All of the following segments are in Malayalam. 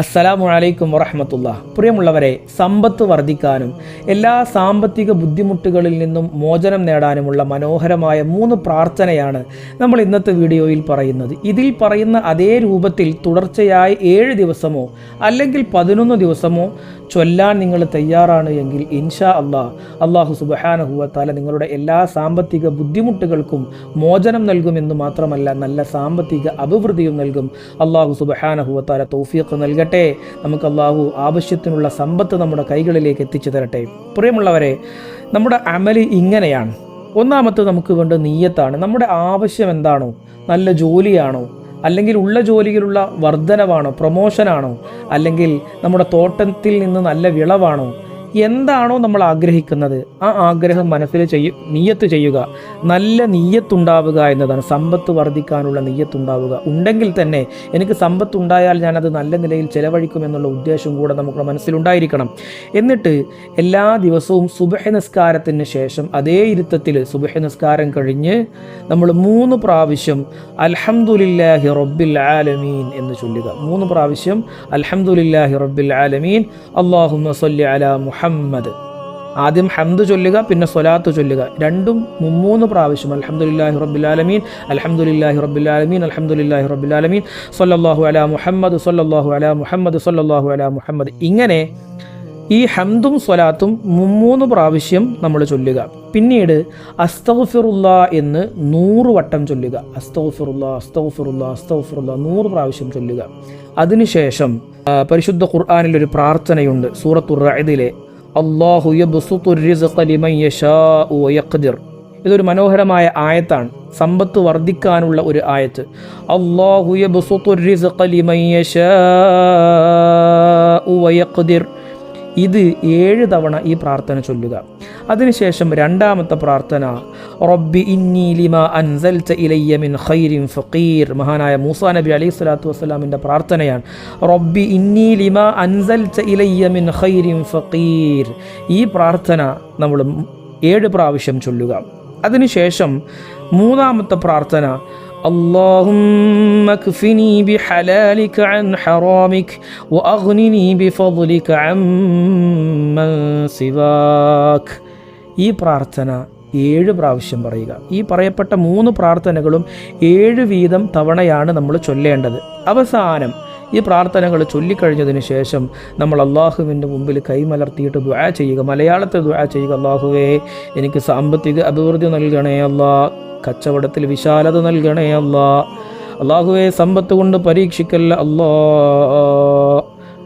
അസ്സലാമു അലൈക്കും വറഹ്മത്തുള്ളാഹി. പ്രിയമുള്ളവരെ, സമ്പത്ത് വർദ്ധിക്കാനും എല്ലാ സാമ്പത്തിക ബുദ്ധിമുട്ടുകളിൽ നിന്നും മോചനം നേടാനുമുള്ള മനോഹരമായ 3 പ്രാർത്ഥനയാണ് നമ്മൾ ഇന്നത്തെ വീഡിയോയിൽ പറയുന്നത്. ഇതിൽ പറയുന്ന അതേ രൂപത്തിൽ തുടർച്ചയായി 7 ദിവസമോ അല്ലെങ്കിൽ 11 ദിവസമോ ചൊല്ലാൻ നിങ്ങൾ തയ്യാറാണ് എങ്കിൽ ഇൻഷാ അല്ലാഹു സുബ്ഹാനഹു വ തആല നിങ്ങളുടെ എല്ലാ സാമ്പത്തിക ബുദ്ധിമുട്ടുകൾക്കും മോചനം നൽകുമെന്ന് മാത്രമല്ല, നല്ല സാമ്പത്തിക അഭിവൃദ്ധിയും നൽകും. അല്ലാഹു സുബ്ഹാനഹു വ തആല തൗഫീഖ് നൽകട്ടെ. നമുക്ക് അല്ലാഹു ആവശ്യത്തിനുള്ള സമ്പത്ത് നമ്മുടെ കൈകളിലേക്ക് എത്തിച്ചു തരട്ടെ. പ്രിയമുള്ളവരെ, നമ്മുടെ അമല് ഇങ്ങനെയാണ്. ഒന്നാമത്തെ നമുക്ക് വേണ്ട നിയ്യത്താണ്. നമ്മുടെ ആവശ്യം എന്താണോ, നല്ല ജോലിയാണോ, അല്ലെങ്കിൽ ഉള്ള ജോലിയിലുള്ള വർധനവാണോ, പ്രൊമോഷനാണോ, അല്ലെങ്കിൽ നമ്മുടെ തോട്ടത്തിൽ നിന്ന് നല്ല വിളവാണോ, എന്താണോ നമ്മൾ ആഗ്രഹിക്കുന്നത് ആ ആഗ്രഹം മനസ്സിൽ നിയ്യത്ത് ചെയ്യുക. നല്ല നിയ്യത്തുണ്ടാവുക എന്നതാണ്. സമ്പത്ത് വർദ്ധിക്കാനുള്ള നിയ്യത്തുണ്ടാവുക ഉണ്ടെങ്കിൽ തന്നെ എനിക്ക് സമ്പത്തുണ്ടായാൽ ഞാനത് നല്ല നിലയിൽ ചെലവഴിക്കുമെന്നുള്ള ഉദ്ദേശം കൂടെ നമുക്ക് മനസ്സിലുണ്ടായിരിക്കണം. എന്നിട്ട് എല്ലാ ദിവസവും സുബ്ഹ് നിസ്കാരത്തിന് ശേഷം അതേ ഇരുത്തത്തിൽ സുബ്ഹ് നിസ്കാരം കഴിഞ്ഞ് നമ്മൾ 3 പ്രാവശ്യം അൽഹംദുലില്ലാഹി റബ്ബിൽ ആലമീൻ എന്ന് ചൊല്ലുക. 3 പ്രാവശ്യം അൽഹംദുലില്ലാഹി റബ്ബിൽ ആലമീൻ, അല്ലാഹുമ്മ സ്വല്ലി അലാ മുഹമ്മദ്. ആദ്യം ഹംദ് ചൊല്ലുക, പിന്നെ സ്വലാത്ത് ചൊല്ലുക. രണ്ടും 3 പ്രാവശ്യം അൽഹംദുലില്ലാഹി റബ്ബിൽ ആലമീൻ, അൽഹംദുലില്ലാഹി റബ്ബിൽ ആലമീൻ, അൽഹംദുലില്ലാഹി റബ്ബിൽ ആലമീൻ, സ്വല്ലല്ലാഹു അലാ മുഹമ്മദ്, സ്വല്ലല്ലാഹു അലാ മുഹമ്മദ്, സ്വല്ലല്ലാഹു അലാ മുഹമ്മദ്. ഇങ്ങനെ ഈ ഹംദും സ്വലാത്തും 3 പ്രാവശ്യം നമ്മൾ ചൊല്ലുക. പിന്നീട് അസ്തഗ്ഫിറുല്ലാ എന്ന് 100 വട്ടം ചൊല്ലുക. അസ്തഗ്ഫിറുല്ലാ, അസ്തഗ്ഫിറുല്ലാ, അസ്തഗ്ഫിറുല്ലാ 100 പ്രാവശ്യം ചൊല്ലുക. അതിനുശേഷം പരിശുദ്ധ ഖുർആനിൽ ഒരു പ്രാർത്ഥനയുണ്ട്, സൂറത്തുർ റഅദിലെ അല്ലാഹു യബ്സുത്തുർ റിസ്ഖ ലിമൻ യശാഉ വയഖ്ദിർ. ഇതൊരു മനോഹരമായ ആയത്താണ്, സമ്പത്ത് വർദ്ധിക്കാനുള്ള ഒരു ആയത്ത്. അല്ലാഹു യബ്സുത്തുർ റിസ്ഖ ലിമൻ യശാഉ വയഖ്ദിർ. ഇത് 7 തവണ ഈ പ്രാർത്ഥന ചൊല്ലുക. അതിനുശേഷം രണ്ടാമത്തെ പ്രാർത്ഥന റബ്ബി ഇന്നി ലിമാ അൻസൽത ഇലയ്യ മിൻ ഖൈരിൻ ഫഖീർ. മഹാനായ മൂസാ നബി അലൈഹി സ്വലാത്തു വസ്സലാമിൻ്റെ പ്രാർത്ഥനയാണ്. റബ്ബി ഇന്നി ലിമാ അൻസൽത ഇലയ്യ മിൻ ഖൈരിൻ ഫഖീർ. ഈ പ്രാർത്ഥന നമ്മൾ 7 പ്രാവശ്യം ചൊല്ലുക. അതിനുശേഷം മൂന്നാമത്തെ പ്രാർത്ഥന اللهم اكفني بحلالك عن حرامك واغنني بفضلك عمن سواك. ഈ പ്രാർത്ഥന 7 പ്രാവശ്യം പറയുക. ഈ പറയപ്പെട്ട 3 പ്രാർത്ഥനകളും 7 വീതം തവണയാണ് നമ്മൾ ചൊല്ലേണ്ടത്. അവസാനം ഈ പ്രാർത്ഥനകൾ ചൊല്ലിക്കഴിഞ്ഞതിന് ശേഷം നമ്മൾ അള്ളാഹുവിൻ്റെ മുമ്പിൽ കൈമലർത്തിയിട്ട് ദുആ ചെയ്യുക. മലയാളത്തിൽ ദുആ ചെയ്യുക. അള്ളാഹുവേ, എനിക്ക് സാമ്പത്തിക അഭിവൃദ്ധി നൽകണേ അല്ലാ, കച്ചവടത്തിൽ വിശാലത നൽകണേ അല്ലാ, അള്ളാഹുവേ സമ്പത്ത് കൊണ്ട് പരീക്ഷിക്കല്ല അല്ലാ,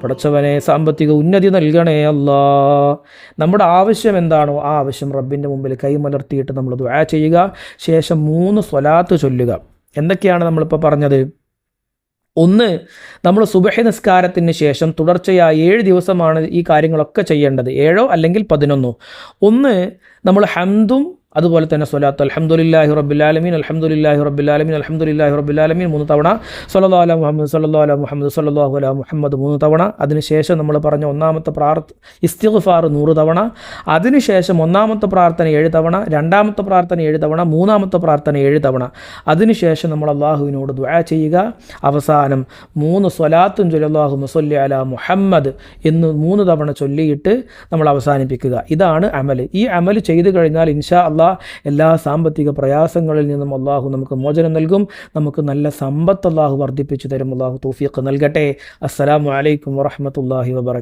പടച്ചവനെ സാമ്പത്തിക ഉന്നതി നൽകണേ അല്ലാ. നമ്മുടെ ആവശ്യം എന്താണോ ആ ആവശ്യം റബ്ബിൻ്റെ മുമ്പിൽ കൈമലർത്തിയിട്ട് നമ്മൾ ദുആ ചെയ്യുക. ശേഷം 3 സ്വലാത്ത് ചൊല്ലുക. എന്തൊക്കെയാണ് നമ്മളിപ്പോൾ പറഞ്ഞത്? 1, നമ്മൾ സുബ്ഹ് നിസ്കാരത്തിന് ശേഷം തുടർച്ചയായി 7 ദിവസമാണ് ഈ കാര്യങ്ങളൊക്കെ ചെയ്യേണ്ടത്, 7 അല്ലെങ്കിൽ 11. 1, നമ്മൾ ഹംദും അതുപോലെ തന്നെ സ്വലാത്ത് അൽഹംദുലില്ലാഹി റബ്ബിൽ ആലമീൻ, അൽഹംദുലില്ലാഹി റബ്ബിൽ ആലമീൻ, അൽഹംദുലില്ലാഹി റബ്ബിൽ ആലമീൻ 3 തവണ, സ്വല്ലല്ലാഹു അലാ മുഹമ്മദ്, സ്വല്ലല്ലാഹു അലാ മുഹമ്മദ്, സ്വല്ലല്ലാഹു അലാ മുഹമ്മദ് 3 തവണ. അതിനുശേഷം നമ്മൾ പറഞ്ഞ ഒന്നാമത്തെ ഇസ്തിഗ്ഫാർ 100 തവണ. അതിനുശേഷം ഒന്നാമത്തെ പ്രാർത്ഥന 7 തവണ, രണ്ടാമത്തെ പ്രാർത്ഥന 7 തവണ, മൂന്നാമത്തെ പ്രാർത്ഥന 7 തവണ. അതിനുശേഷം നമ്മൾ അള്ളാഹുവിനോട് ദുആ ചെയ്യുക. അവസാനം 3 സ്വലാത്തും അല്ലാഹുമ്മ സ്വല്ലി അലാ മുഹമ്മദ് എന്ന് 3 തവണ ചൊല്ലിയിട്ട് നമ്മൾ അവസാനിപ്പിക്കുക. ഇതാണ് അമല്. ഈ അമല് ചെയ്തു കഴിഞ്ഞാൽ ഇൻഷാ അല്ലാഹ് എല്ലാ സാമ്പത്തിക പ്രയാസങ്ങളിൽ നിന്നും അള്ളാഹു നമുക്ക് മോചനം നൽകും. നമുക്ക് നല്ല സമ്പത്ത് അള്ളാഹു വർദ്ധിപ്പിച്ചു തരും. അള്ളാഹു തൗഫീഖ് നൽകട്ടെ. അസ്സലാമു അലൈക്കും വറഹ്മത്തുള്ളാഹി വബറകാതുഹു.